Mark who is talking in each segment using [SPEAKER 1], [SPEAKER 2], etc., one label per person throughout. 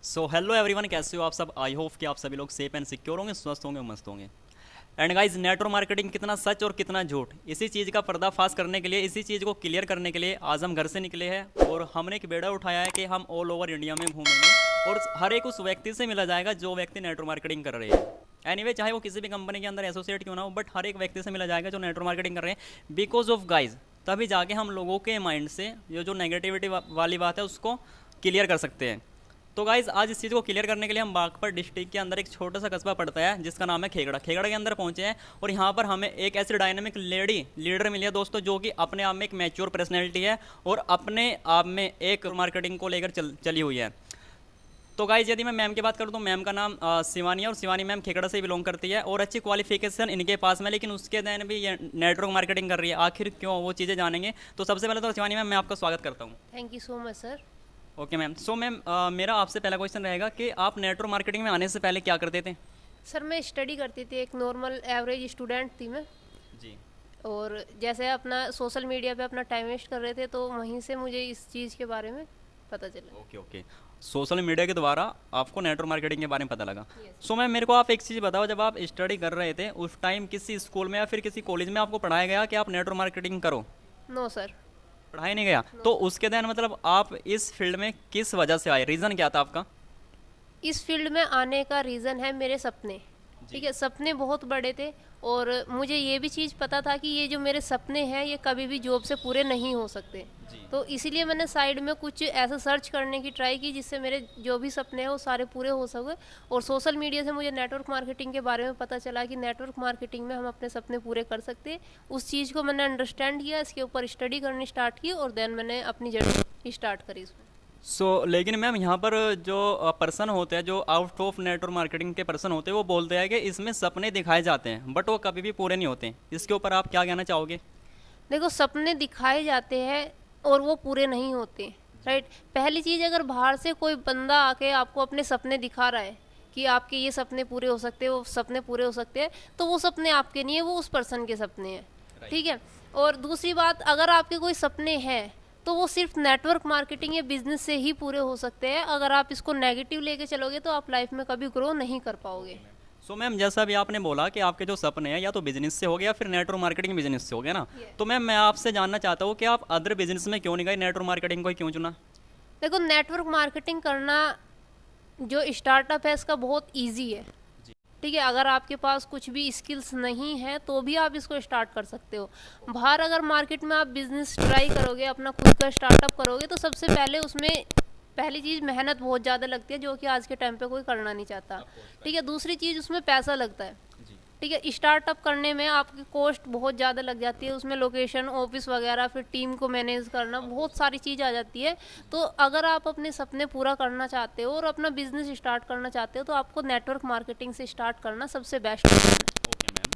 [SPEAKER 1] So hello everyone, कैसे हो आप सब। आई होप कि आप सभी लोग सेफ एंड सिक्योर होंगे, स्वस्थ होंगे, मस्त होंगे। एंड गाइज, नेटवर्क मार्केटिंग कितना सच और कितना झूठ, इसी चीज़ का पर्दाफाश करने के लिए, इसी चीज़ को क्लियर करने के लिए आज हम घर से निकले हैं और हमने एक बेड़ा उठाया है कि हम ऑल ओवर इंडिया में घूमेंगे और हर एक उस व्यक्ति से मिला जाएगा जो व्यक्ति नेटवर्क मार्केटिंग कर रहे हैं। एनीवे, चाहे वो किसी भी कंपनी के अंदर एसोसिएट क्यों ना हो, बट हर एक व्यक्ति से मिला जाएगा जो नेटवर्क मार्केटिंग कर रहे हैं। बिकॉज ऑफ गाइज, तभी जाके हम लोगों के माइंड से ये जो नेगेटिविटी वाली बात है उसको क्लियर कर सकते हैं। तो गाइज, आज इस चीज़ को क्लियर करने के लिए हम बागपत डिस्ट्रिक्ट के अंदर एक छोटा सा कस्बा पड़ता है जिसका नाम है खेगड़ा। खेगड़ा के अंदर पहुंचे हैं और यहाँ पर हमें एक ऐसी डायनेमिक लेडी लीडर मिली है दोस्तों, जो कि अपने आप में एक मैच्योर पर्सनैलिटी है और अपने आप में एक मार्केटिंग को लेकर चली हुई है। तो गाइज, यदि मैं मैम की बात करूँ तो मैम का नाम शिवानी है और शिवानी मैम खेगड़ा से बिलोंग करती है और अच्छी क्वालिफिकेशन इनके पास में, लेकिन उसके दिन भी ये नेटवर्क मार्केटिंग कर रही है। आखिर क्यों, वो चीज़ें जानेंगे। तो सबसे पहले तो शिवानी मैम, मैं आपका स्वागत करता हूँ।
[SPEAKER 2] Thank you so much sir.
[SPEAKER 1] Okay ma'am. So ma'am, मेरा आपसे पहला क्वेश्चन रहेगा कि आप नेटवर्क मार्केटिंग में आने से पहले क्या करते थे।
[SPEAKER 2] सर मैं स्टडी करती थी, एक नॉर्मल एवरेज स्टूडेंट थी मैं।
[SPEAKER 1] जी।
[SPEAKER 2] और जैसे अपना सोशल मीडिया पे अपना टाइम वेस्ट कर रहे थे तो वहीं से मुझे इस चीज़ के बारे में पता चला।
[SPEAKER 1] Okay okay. सोशल मीडिया के द्वारा आपको नेटवर्क मार्केटिंग के बारे में पता लगा।
[SPEAKER 2] Yes.
[SPEAKER 1] सो मैम, मेरे को आप एक चीज़ बताओ, जब आप स्टडी कर रहे थे उस टाइम किसी स्कूल में या फिर किसी कॉलेज में आपको पढ़ाया गया कि आप नेटवर्क मार्केटिंग करो।
[SPEAKER 2] No sir.
[SPEAKER 1] पढ़ाया नहीं गया। तो उसके दिन मतलब आप इस फील्ड में किस वजह से आए, रीज़न क्या था आपका।
[SPEAKER 2] इस फील्ड में आने का रीज़न है मेरे सपने।
[SPEAKER 1] जी।
[SPEAKER 2] ठीक है, सपने बहुत बड़े थे और मुझे ये भी चीज़ पता था कि ये जो मेरे सपने हैं ये कभी भी जॉब से पूरे नहीं हो सकते।
[SPEAKER 1] जी।
[SPEAKER 2] तो इसीलिए मैंने साइड में कुछ ऐसा सर्च करने की ट्राई की जिससे मेरे जो भी सपने हैं वो सारे पूरे हो सके। और सोशल मीडिया से मुझे नेटवर्क मार्केटिंग के बारे में पता चला कि नेटवर्क मार्केटिंग में हम अपने सपने पूरे कर सकते हैं। उस चीज़ को मैंने अंडरस्टैंड किया, इसके ऊपर स्टडी करनी स्टार्ट की और देन मैंने अपनी जर्नी स्टार्ट करी इसमें।
[SPEAKER 1] लेकिन मैम, यहाँ पर जो पर्सन होते हैं, जो आउट ऑफ नेटवर्क मार्केटिंग के पर्सन होते हैं, वो बोलते हैं कि इसमें सपने दिखाए जाते हैं बट वो कभी भी पूरे नहीं होते। इसके ऊपर आप क्या कहना चाहोगे।
[SPEAKER 2] देखो, सपने दिखाए जाते हैं और वो पूरे नहीं होते। राइट। पहली चीज़, अगर बाहर से कोई बंदा आके आपको अपने सपने दिखा रहा है कि आपके ये सपने पूरे हो सकते हैं, वो सपने पूरे हो सकते हैं, तो वो सपने आपके नहीं है, वो उस पर्सन के सपने हैं। ठीक है। और दूसरी बात, अगर आपके कोई सपने हैं तो वो सिर्फ नेटवर्क मार्केटिंग या बिजनेस से ही पूरे हो सकते हैं। अगर आप इसको नेगेटिव लेके चलोगे तो आप लाइफ में कभी ग्रो नहीं कर पाओगे।
[SPEAKER 1] मैम, जैसा भी आपने बोला कि आपके जो सपने हैं या तो बिजनेस से हो गया या फिर नेटवर्क मार्केटिंग बिजनेस से हो गया ना।
[SPEAKER 2] Yes.
[SPEAKER 1] तो मैम, मैं आपसे जानना चाहता हूँ कि आप अदर बिजनेस में क्यों नहीं गए, नेटवर्क मार्केटिंग को ही क्यों चुना।
[SPEAKER 2] देखो, नेटवर्क मार्केटिंग करना जो स्टार्टअप है इसका बहुत ईजी है। ठीक है, अगर आपके पास कुछ भी स्किल्स नहीं है तो भी आप इसको स्टार्ट कर सकते हो। बाहर अगर मार्केट में आप बिजनेस ट्राई करोगे, अपना खुद का स्टार्टअप करोगे, तो सबसे पहले उसमें पहली चीज़ मेहनत बहुत ज़्यादा लगती है, जो कि आज के टाइम पे कोई करना नहीं चाहता। ठीक है। दूसरी चीज़, उसमें पैसा लगता है। ठीक है, स्टार्टअप करने में आपकी कॉस्ट बहुत ज़्यादा लग जाती है, उसमें लोकेशन, ऑफिस वगैरह, फिर टीम को मैनेज करना, बहुत सारी चीज़ आ जाती है। तो अगर आप अपने सपने पूरा करना चाहते हो और अपना बिजनेस स्टार्ट करना चाहते हो तो आपको नेटवर्क मार्केटिंग से स्टार्ट करना सबसे बेस्ट है।
[SPEAKER 1] Okay ma'am.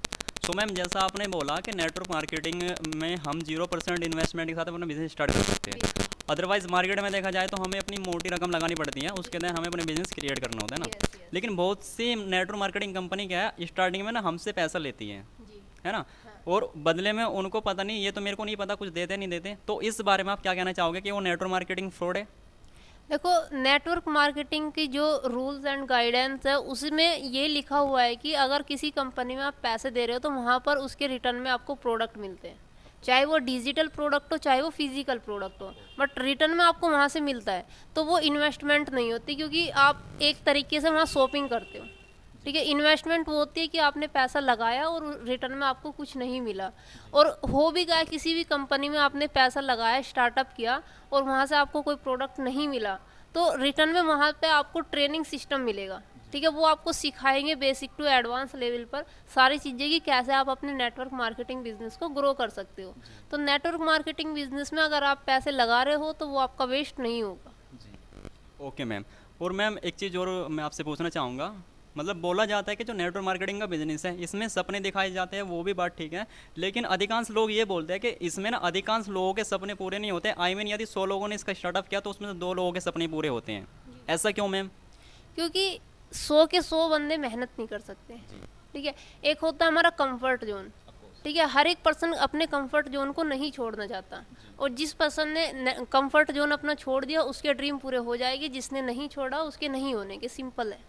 [SPEAKER 1] मैम, जैसा आपने बोला कि नेटवर्क मार्केटिंग में हम 0% इन्वेस्टमेंट के साथ अपना बिजनेस स्टार्ट कर सकते हैं। अदरवाइज मार्केट में देखा जाए तो हमें अपनी मोटी रकम लगानी पड़ती है, उसके लिए हमें अपने बिजनेस क्रिएट करना होता है ना।
[SPEAKER 2] Yes, yes.
[SPEAKER 1] लेकिन बहुत सी नेटवर्क मार्केटिंग कंपनी क्या है, स्टार्टिंग में ना हमसे पैसा लेती है,
[SPEAKER 2] जी।
[SPEAKER 1] है ना। और बदले में उनको पता नहीं, ये तो मेरे को नहीं पता कुछ देते नहीं देते। तो इस बारे में आप क्या कहना चाहोगे कि वो नेटवर्क मार्केटिंग फ्रॉड है।
[SPEAKER 2] देखो, नेटवर्क मार्केटिंग की जो रूल्स एंड गाइडेंस है उसमें ये लिखा हुआ है कि अगर किसी कंपनी में आप पैसे दे रहे हो तो वहाँ पर उसके रिटर्न में आपको प्रोडक्ट मिलते हैं, चाहे वो डिजिटल प्रोडक्ट हो चाहे वो फिजिकल प्रोडक्ट हो, बट रिटर्न में आपको वहाँ से मिलता है। तो वो इन्वेस्टमेंट नहीं होती, क्योंकि आप एक तरीके से वहाँ शॉपिंग करते हो। ठीक है, इन्वेस्टमेंट वो होती है कि आपने पैसा लगाया और रिटर्न में आपको कुछ नहीं मिला। और हो भी गया किसी भी कंपनी में आपने पैसा लगाया, स्टार्टअप किया और वहाँ से आपको कोई प्रोडक्ट नहीं मिला, तो रिटर्न में वहाँ पे आपको ट्रेनिंग सिस्टम मिलेगा। ठीक है, वो आपको सिखाएंगे बेसिक टू एडवांस लेवल पर सारी चीज़ें कि कैसे आप अपने नेटवर्क मार्केटिंग बिजनेस को ग्रो कर सकते हो। तो नेटवर्क मार्केटिंग बिजनेस में अगर आप पैसे लगा रहे हो तो वो आपका वेस्ट नहीं होगा।
[SPEAKER 1] जी। Okay ma'am. और मैम, एक चीज़ और मैं आपसे पूछना चाहूँगा, मतलब बोला जाता है कि जो नेटवर्क मार्केटिंग का बिजनेस है इसमें सपने दिखाए जाते हैं, वो भी बात ठीक है, लेकिन अधिकांश लोग ये बोलते हैं कि इसमें ना अधिकांश लोगों के सपने पूरे नहीं होते। आई मीन, यदि 100 लोगों ने इसका स्टार्टअप किया तो उसमें से 2 लोगों के सपने पूरे होते हैं। ऐसा क्यों मैम।
[SPEAKER 2] क्योंकि 100 के 100 बंदे मेहनत नहीं कर सकते। ठीक है, एक होता है हमारा कंफर्ट जोन। ठीक है, हर एक पर्सन अपने कंफर्ट जोन को नहीं छोड़ना चाहता, और जिस पर्सन ने कंफर्ट जोन अपना छोड़ दिया उसके ड्रीम पूरे हो जाएंगे, जिसने नहीं छोड़ा उसके नहीं होने के, सिंपल है।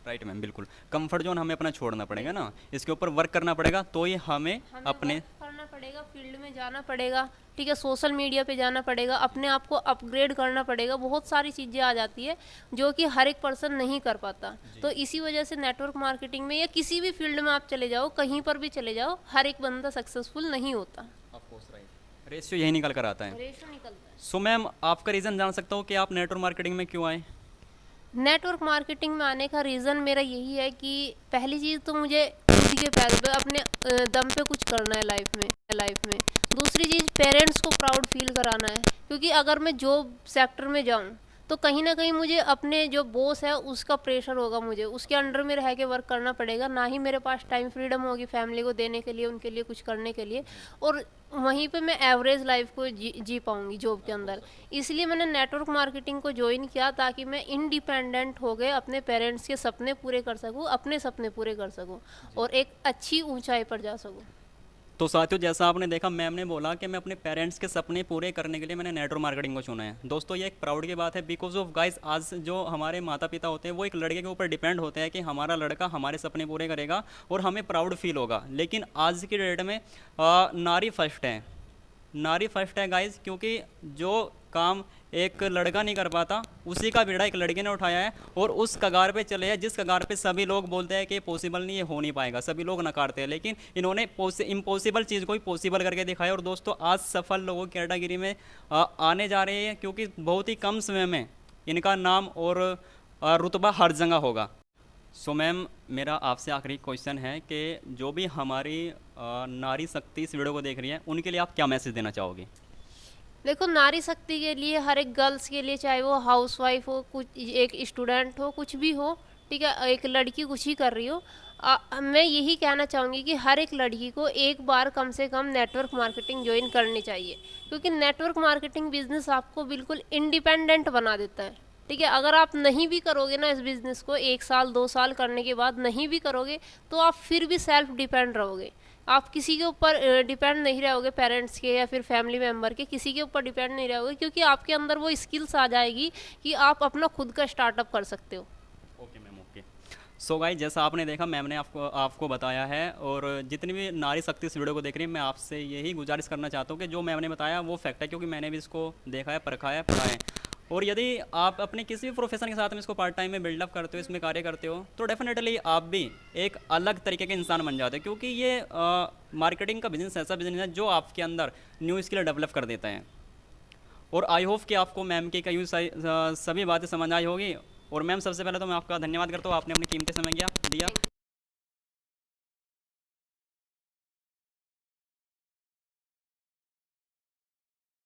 [SPEAKER 1] राइट मैम, बिल्कुल। कंफर्ट जोन हमें अपना छोड़ना पड़ेगा ना, इसके ऊपर वर्क करना पड़ेगा, तो ही हमें अपने
[SPEAKER 2] वर्क करना पड़ेगा, फील्ड में जाना पड़ेगा, ठीक है, सोशल मीडिया पे जाना पड़ेगा, अपने आप को अपग्रेड करना पड़ेगा, बहुत सारी चीज़ें आ जाती है जो कि हर एक पर्सन नहीं कर पाता। तो इसी वजह से नेटवर्क मार्केटिंग में या किसी भी फील्ड में आप चले जाओ, कहीं पर भी चले जाओ, हर एक बंदा सक्सेसफुल नहीं होता।
[SPEAKER 1] रेशियो यही निकल कर आता है।
[SPEAKER 2] रेशो निकलता है।
[SPEAKER 1] सो मैम, आपका रीज़न जान सकता हूँ कि आप नेटवर्क मार्केटिंग में क्यों आए?
[SPEAKER 2] नेटवर्क मार्केटिंग में आने का रीज़न मेरा यही है कि पहली चीज़ तो मुझे खुद के पैरों पे अपने दम पे कुछ करना है लाइफ में। दूसरी चीज़ पेरेंट्स को प्राउड फील कराना है, क्योंकि अगर मैं जॉब सेक्टर में जाऊँ तो कहीं ना कहीं मुझे अपने जो बॉस है उसका प्रेशर होगा, मुझे उसके अंडर में रह के वर्क करना पड़ेगा, ना ही मेरे पास टाइम फ्रीडम होगी फैमिली को देने के लिए, उनके लिए कुछ करने के लिए, और वहीं पे मैं एवरेज लाइफ को जी पाऊंगी जॉब के अंदर। इसलिए मैंने नेटवर्क मार्केटिंग को ज्वाइन किया ताकि मैं इंडिपेंडेंट हो गए अपने पेरेंट्स के सपने पूरे कर सकूं, अपने सपने पूरे कर सकूं और एक अच्छी ऊंचाई पर जा सकूं।
[SPEAKER 1] तो साथियों, जैसा आपने देखा, मैम ने बोला कि मैं अपने पेरेंट्स के सपने पूरे करने के लिए मैंने नेटवर्क मार्केटिंग को चुना है। दोस्तों, ये एक प्राउड की बात है, बिकॉज ऑफ गाइस, आज जो हमारे माता पिता होते हैं वो एक लड़के के ऊपर डिपेंड होते हैं कि हमारा लड़का हमारे सपने पूरे करेगा और हमें प्राउड फील होगा। लेकिन आज की डेट में नारी फर्स्ट है गाइज, क्योंकि जो काम एक लड़का नहीं कर पाता उसी का बीड़ा एक लड़के ने उठाया है और उस कगार पे चले हैं जिस कगार पे सभी लोग बोलते हैं कि पॉसिबल नहीं, ये हो नहीं पाएगा, सभी लोग नकारते हैं, लेकिन इन्होंने इम्पॉसिबल चीज़ को ही पॉसिबल करके दिखाया। और दोस्तों, आज सफल लोगों की कैटेगरी में आने जा रहे हैं, क्योंकि बहुत ही कम समय में इनका नाम और रुतबा हर जगह होगा। सो मैम, मेरा आपसे आखिरी क्वेश्चन है कि जो भी हमारी नारी शक्ति इस वीडियो को देख रही है उनके लिए आप क्या मैसेज देना चाहोगे?
[SPEAKER 2] देखो, नारी शक्ति के लिए, हर एक गर्ल्स के लिए, चाहे वो हाउसवाइफ हो, कुछ एक स्टूडेंट हो, कुछ भी हो, ठीक है, एक लड़की कुछ ही कर रही हो, मैं यही कहना चाहूँगी कि हर एक लड़की को एक बार कम से कम नेटवर्क मार्केटिंग ज्वाइन करनी चाहिए, क्योंकि नेटवर्क मार्केटिंग बिजनेस आपको बिल्कुल इंडिपेंडेंट बना देता है। ठीक है, अगर आप नहीं भी करोगे ना इस बिज़नेस को, 1 साल 2 साल करने के बाद नहीं भी करोगे तो आप फिर भी सेल्फ डिपेंड रहोगे, आप किसी के ऊपर डिपेंड नहीं रहोगे, पेरेंट्स के या फिर फैमिली मेम्बर के, किसी के ऊपर डिपेंड नहीं रहोगे, क्योंकि आपके अंदर वो स्किल्स आ जाएगी कि आप अपना खुद का स्टार्टअप कर सकते हो।
[SPEAKER 1] Okay ma'am, okay. So guys, जैसा आपने देखा, मैम ने आपको बताया है, और जितनी भी नारी शक्ति इस वीडियो को देख रही है, मैं आपसे यही गुजारिश करना चाहता हूँ कि जो मैम ने बताया वो फैक्ट है, क्योंकि मैंने भी इसको देखा है, परखा है, पढ़ा है। और यदि आप अपने किसी भी प्रोफेशन के साथ में इसको पार्ट टाइम में बिल्डअप करते हो, इसमें कार्य करते हो, तो डेफिनेटली आप भी एक अलग तरीके के इंसान बन जाते हो, क्योंकि ये मार्केटिंग का बिजनेस ऐसा बिजनेस है जो आपके अंदर न्यू स्किल डेवलप कर देता है। और आई होप कि आपको मैम की कई सभी बातें समझ आई होगी। और मैम, सबसे पहले तो मैं आपका धन्यवाद करता हूँ, आपने अपनी कीमती समय दिया।